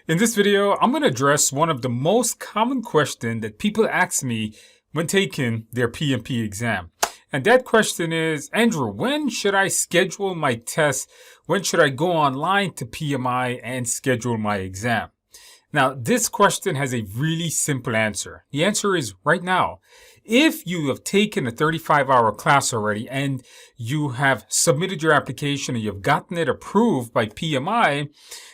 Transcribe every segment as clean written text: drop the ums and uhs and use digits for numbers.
In this video, I'm going to address one of the most common questions that people ask me when taking their PMP exam. And that question is, Andrew, when should I schedule my test? When should I go online to PMI and schedule my exam? Now, this question has a really simple answer. The answer is right now. If you have taken a 35-hour class already and you have submitted your application and you've gotten it approved by PMI,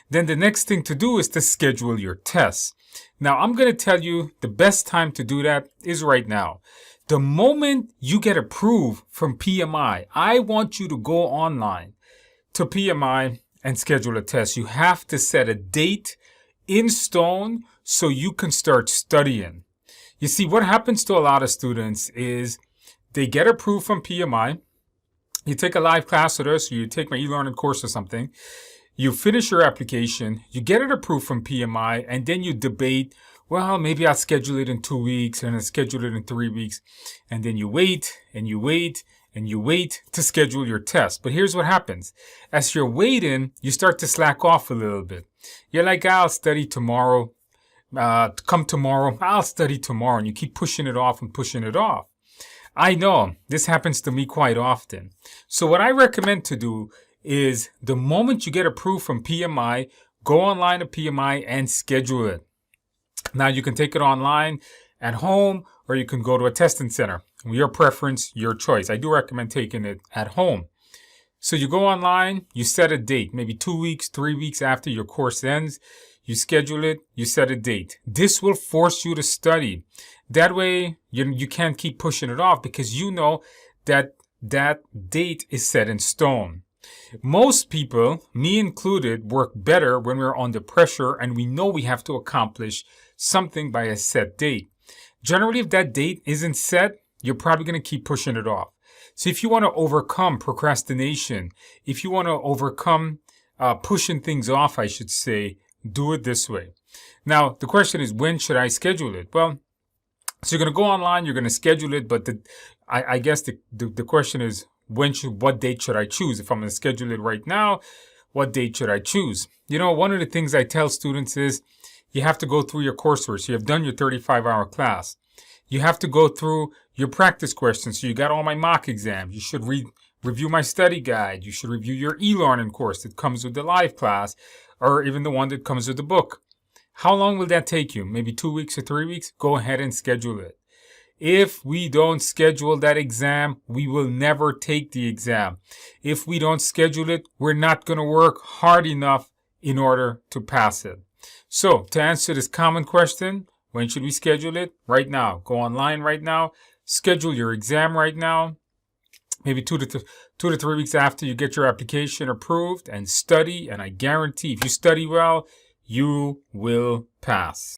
then the next thing to do is to schedule your tests. Now, I'm going to tell you the best time to do that is right now. The moment you get approved from PMI, I want you to go online to PMI and schedule a test. You have to set a date in stone so you can start studying. You see, what happens to a lot of students is they get approved from PMI. You take a live class with us, or you take my e-learning course or something. You finish your application, you get it approved from PMI, and then you debate, well, maybe I'll schedule it in 2 weeks and I'll schedule it in 3 weeks. And then you wait and you wait and you wait to schedule your test. But here's what happens. As you're waiting, you start to slack off a little bit. You're like, I'll study tomorrow. Come tomorrow, I'll study tomorrow. And you keep pushing it off and pushing it off. I know this happens to me quite often. So what I recommend to do is the moment you get approved from PMI, go online to PMI and schedule it. Now you can take it online at home or you can go to a testing center. Your preference, your choice. I do recommend taking it at home. So you go online, you set a date, maybe 2 weeks, 3 weeks after your course ends. You schedule it, you set a date. This will force you to study. That way, you can't keep pushing it off because you know that that date is set in stone. Most people, me included, work better when we're under pressure and we know we have to accomplish something by a set date. Generally, if that date isn't set, you're probably going to keep pushing it off. So if you want to overcome procrastination, if you want to overcome pushing things off, I should say, do it this way. Now, the question is, when should I schedule it? Well, so you're going to go online, you're going to schedule it, but I guess the question is, what date should I choose? If I'm going to schedule it right now, what date should I choose? You know, one of the things I tell students is you have to go through your coursework. So you have done your 35-hour class. You have to go through your practice questions. So you got all my mock exams. You should review my study guide. You should review your e-learning course that comes with the live class or even the one that comes with the book. How long will that take you? Maybe 2 weeks or 3 weeks? Go ahead and schedule it. If we don't schedule that exam, we will never take the exam. If we don't schedule it, we're not going to work hard enough in order to pass it. So, to answer this common question, when should we schedule it? Right now. Go online right now. Schedule your exam right now. Maybe 2 to 3 weeks after you get your application approved, and study. And I guarantee if you study well, you will pass.